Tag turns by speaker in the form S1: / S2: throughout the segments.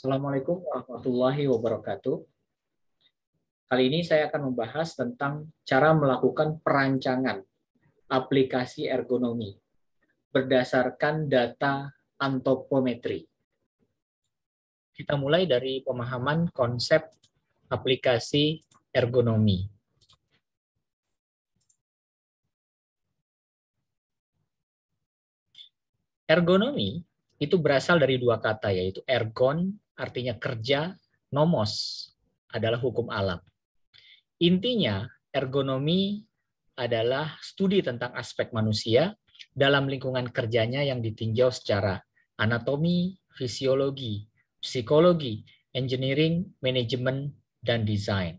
S1: Assalamualaikum warahmatullahi wabarakatuh. Kali ini saya akan membahas tentang cara melakukan perancangan aplikasi ergonomi berdasarkan data antropometri. Kita mulai dari pemahaman konsep aplikasi ergonomi. Ergonomi itu berasal dari dua kata, yaitu ergon, artinya kerja, nomos adalah hukum alam. Intinya, ergonomi adalah studi tentang aspek manusia dalam lingkungan kerjanya yang ditinjau secara anatomi, fisiologi, psikologi, engineering, manajemen, dan desain.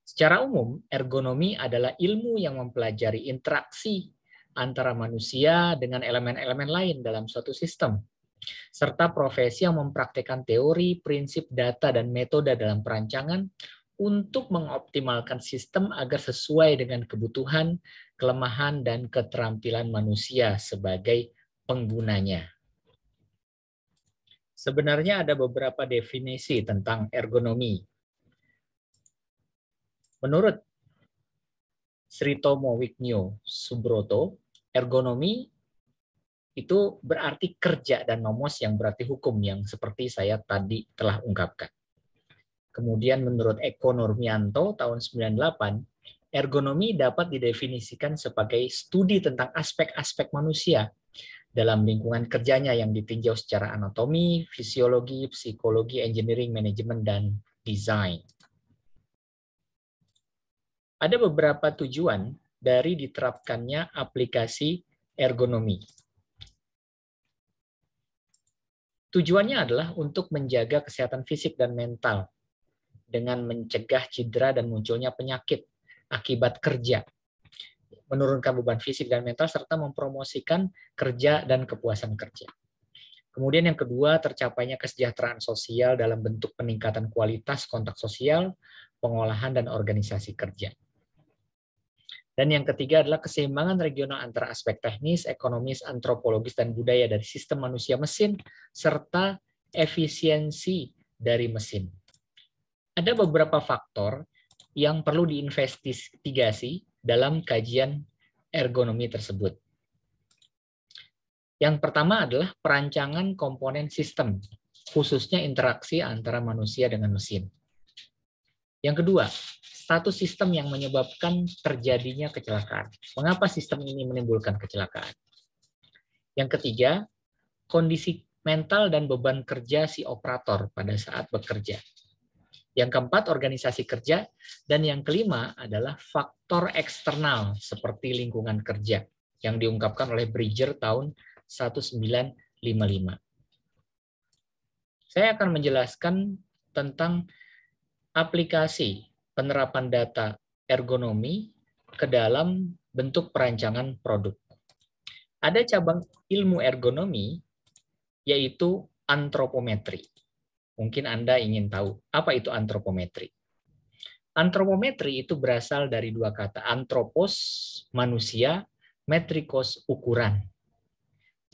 S1: Secara umum, ergonomi adalah ilmu yang mempelajari interaksi antara manusia dengan elemen-elemen lain dalam suatu sistem, serta profesi yang mempraktikkan teori, prinsip, data, dan metode dalam perancangan untuk mengoptimalkan sistem agar sesuai dengan kebutuhan, kelemahan, dan keterampilan manusia sebagai penggunanya. Sebenarnya ada beberapa definisi tentang ergonomi. Menurut Sritomo Wignio Subroto, ergonomi itu berarti kerja dan nomos yang berarti hukum yang seperti saya tadi telah ungkapkan. Kemudian menurut Eko Nurmianto tahun 98, ergonomi dapat didefinisikan sebagai studi tentang aspek-aspek manusia dalam lingkungan kerjanya yang ditinjau secara anatomi, fisiologi, psikologi, engineering, manajemen, dan desain. Ada beberapa tujuan dari diterapkannya aplikasi ergonomi. Tujuannya adalah untuk menjaga kesehatan fisik dan mental dengan mencegah cedera dan munculnya penyakit akibat kerja, menurunkan beban fisik dan mental, serta mempromosikan kerja dan kepuasan kerja. Kemudian yang kedua, tercapainya kesejahteraan sosial dalam bentuk peningkatan kualitas kontak sosial, pengolahan, dan organisasi kerja. Dan yang ketiga adalah keseimbangan regional antara aspek teknis, ekonomis, antropologis, dan budaya dari sistem manusia mesin, serta efisiensi dari mesin. Ada beberapa faktor yang perlu diinvestigasi dalam kajian ergonomi tersebut. Yang pertama adalah perancangan komponen sistem, khususnya interaksi antara manusia dengan mesin. Yang kedua, status sistem yang menyebabkan terjadinya kecelakaan. Mengapa sistem ini menimbulkan kecelakaan? Yang ketiga, kondisi mental dan beban kerja si operator pada saat bekerja. Yang keempat, organisasi kerja. Dan yang kelima adalah faktor eksternal seperti lingkungan kerja yang diungkapkan oleh Bridger tahun 1955. Saya akan menjelaskan tentang aplikasi penerapan data ergonomi ke dalam bentuk perancangan produk. Ada cabang ilmu ergonomi yaitu antropometri. Mungkin Anda ingin tahu apa itu antropometri. Antropometri itu berasal dari dua kata, antropos, manusia, metrikos, ukuran.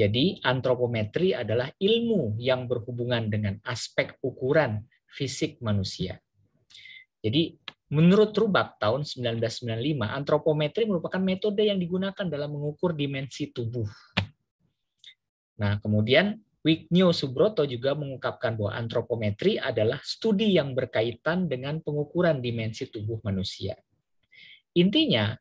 S1: Jadi antropometri adalah ilmu yang berhubungan dengan aspek ukuran fisik manusia. Jadi menurut Rubak tahun 1995, antropometri merupakan metode yang digunakan dalam mengukur dimensi tubuh. Nah, kemudian Wignio Subroto juga mengungkapkan bahwa antropometri adalah studi yang berkaitan dengan pengukuran dimensi tubuh manusia. Intinya,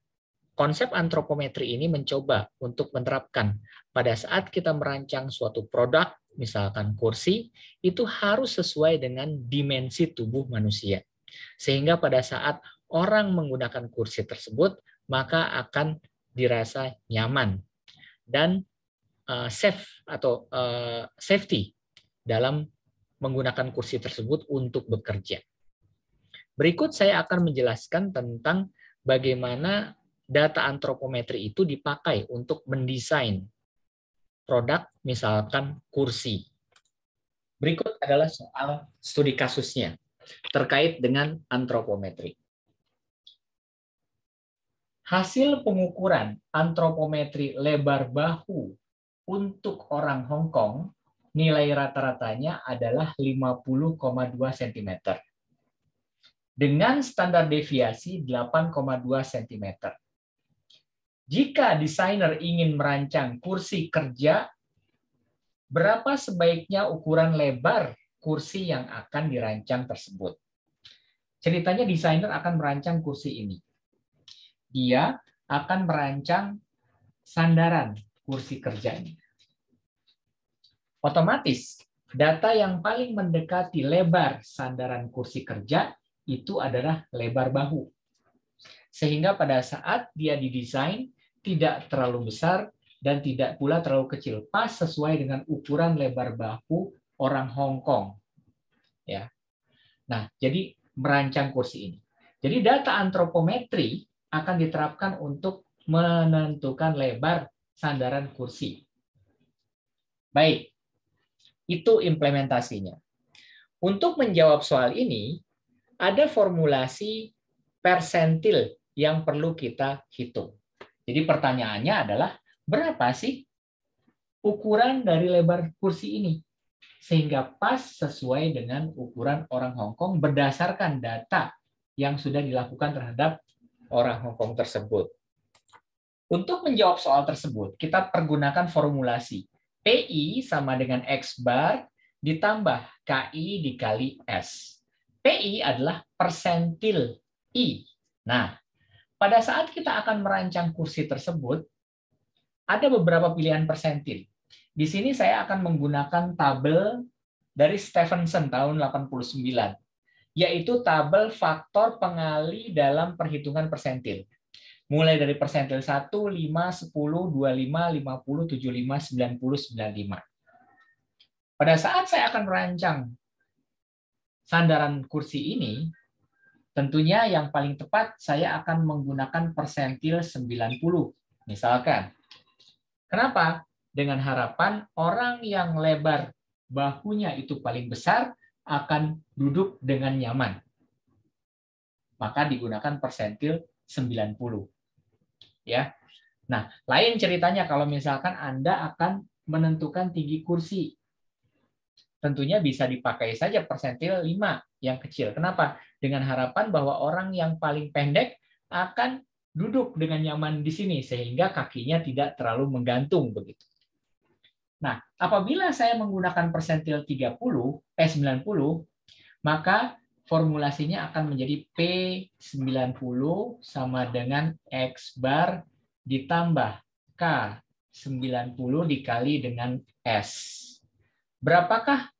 S1: konsep antropometri ini mencoba untuk menerapkan pada saat kita merancang suatu produk, misalkan kursi, itu harus sesuai dengan dimensi tubuh manusia. Sehingga pada saat orang menggunakan kursi tersebut, maka akan dirasa nyaman dan safe atau safety dalam menggunakan kursi tersebut untuk bekerja. Berikut saya akan menjelaskan tentang bagaimana data antropometri itu dipakai untuk mendesain produk, misalkan kursi. Berikut adalah soal studi kasusnya terkait dengan antropometri. Hasil pengukuran antropometri lebar bahu untuk orang Hong Kong nilai rata-ratanya adalah 50,2 cm. Dengan standar deviasi 8,2 cm. Jika desainer ingin merancang kursi kerja, berapa sebaiknya ukuran lebar kursi yang akan dirancang tersebut? Ceritanya desainer akan merancang kursi ini. Dia akan merancang sandaran kursi kerja ini. Otomatis, data yang paling mendekati lebar sandaran kursi kerja itu adalah lebar bahu. Sehingga pada saat dia didesain, tidak terlalu besar dan tidak pula terlalu kecil, pas sesuai dengan ukuran lebar bahu orang Hong Kong. Ya. Nah, jadi merancang kursi ini. Jadi data antropometri akan diterapkan untuk menentukan lebar sandaran kursi. Baik, itu implementasinya. Untuk menjawab soal ini, ada formulasi persentil yang perlu kita hitung. Jadi pertanyaannya adalah, berapa sih ukuran dari lebar kursi ini? Sehingga pas sesuai dengan ukuran orang Hong Kong berdasarkan data yang sudah dilakukan terhadap orang Hong Kong tersebut. Untuk menjawab soal tersebut, kita pergunakan formulasi PI sama dengan X bar ditambah KI dikali S. PI adalah persentil I. Nah, pada saat kita akan merancang kursi tersebut, ada beberapa pilihan persentil. Di sini saya akan menggunakan tabel dari Stephenson tahun 89, yaitu tabel faktor pengali dalam perhitungan persentil. Mulai dari persentil 1, 5, 10, 25, 50, 75, 90, 95. Pada saat saya akan merancang sandaran kursi ini, tentunya yang paling tepat saya akan menggunakan persentil 90. Misalkan. Kenapa? Dengan harapan orang yang lebar bahunya itu paling besar akan duduk dengan nyaman. Maka digunakan persentil 90. Ya. Nah, lain ceritanya kalau misalkan Anda akan menentukan tinggi kursi. Tentunya bisa dipakai saja persentil 5 yang kecil. Kenapa? Dengan harapan bahwa orang yang paling pendek akan duduk dengan nyaman di sini sehingga kakinya tidak terlalu menggantung begitu. Nah, apabila saya menggunakan persentil 90, maka formulasinya akan menjadi P90 sama dengan X bar ditambah K90 dikali dengan S. Berapakah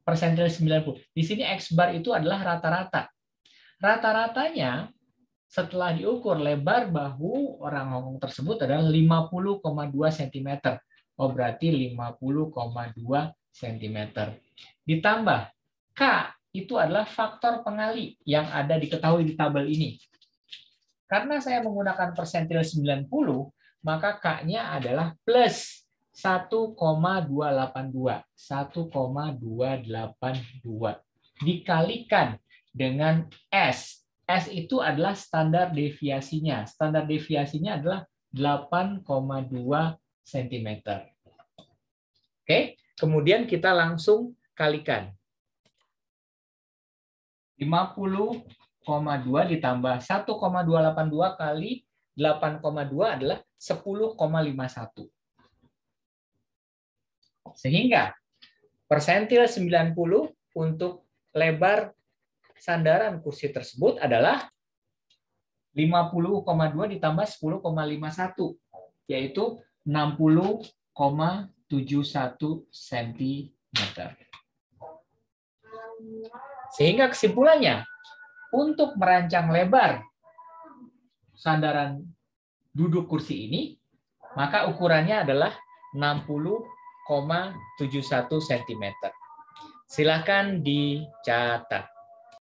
S1: persentil 90? Di sini X bar itu adalah rata-rata. Rata-ratanya setelah diukur lebar bahu orang Hong Kong tersebut adalah 50,2 cm. Oh, berarti 50,2 cm. Ditambah K itu adalah faktor pengali yang ada diketahui di tabel ini. Karena saya menggunakan persentil 90, maka K-nya adalah plus 1,282. 1,282 dikalikan dengan S. S itu adalah standar deviasinya. Standar deviasinya adalah 8,2 cm. Oke, kemudian kita langsung kalikan. 50,2 ditambah 1,282 kali 8,2 adalah 10,51. Sehingga persentil 90 untuk lebar sandaran kursi tersebut adalah 50,2 ditambah 10,51, yaitu 60,71 cm. Sehingga kesimpulannya, untuk merancang lebar sandaran duduk kursi ini, maka ukurannya adalah 60,71 cm. Silakan dicatat.